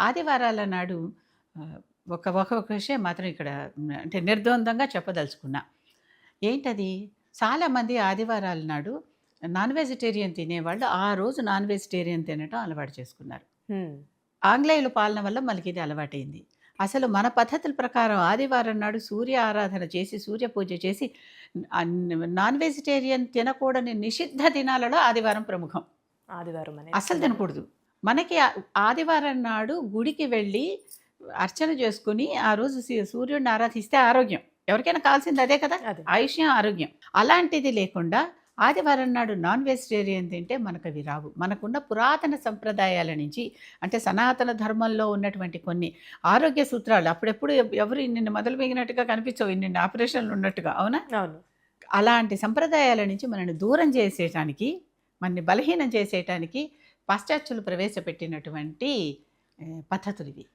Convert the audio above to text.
ఆదివారాల నాడు ఆహ్, ఒక విషయం మాత్రం ఇక్కడ అంటే నిర్ద్వందంగా చెప్పదలుచుకున్నా. ఏంటది? చాలామంది ఆదివారాల నాడు నాన్ వెజిటేరియన్ తినేవాళ్ళు ఆ రోజు నాన్ వెజిటేరియన్ తినటం అలవాటు చేసుకున్నారు. హ్మ్. ఆంగ్లేయుల పాలన వల్ల మనకిది అలవాటయింది. అసలు మన పద్ధతుల ప్రకారం ఆదివారం నాడు సూర్య ఆరాధన చేసి, సూర్య పూజ చేసి నాన్ వెజిటేరియన్ తినకూడని నిషిద్ధ దినాలలో ఆదివారం ప్రముఖం. ఆదివారం అనేది. అస్సలు తినకూడదు. మనకి ఆదివారం నాడు గుడికి వెళ్ళి అర్చన చేసుకొని, ఆ రోజు సూర్యుడిని ఆరాధిస్తే ఆరోగ్యం. ఎవరికైనా కావాల్సింది అదే కదా! అదే. ఆయుష్యం, ఆరోగ్యం. అలాంటిది లేకుండా ఆదివారం నాడు నాన్ వెజిటేరియన్ తింటే మనకవి రావు. మనకున్న పురాతన సంప్రదాయాల నుంచి అంటే సనాతన ధర్మంలో ఉన్నటువంటి కొన్ని ఆరోగ్య సూత్రాలు అప్పుడెప్పుడు ఎవరు ఇన్నిన్ని మొదలుపెట్టినట్టుగా కనిపించవు. ఇన్నిన్ని ఆపరేషన్‌లు ఉన్నట్టుగా. అవునా? అవును. అలాంటి సంప్రదాయాల నుంచి మనల్ని దూరం చేసేయటానికి, మనని బలహీనం చేసేయటానికి పాశ్చాత్యులు ప్రవేశపెట్టినటువంటి పద్ధతులివి.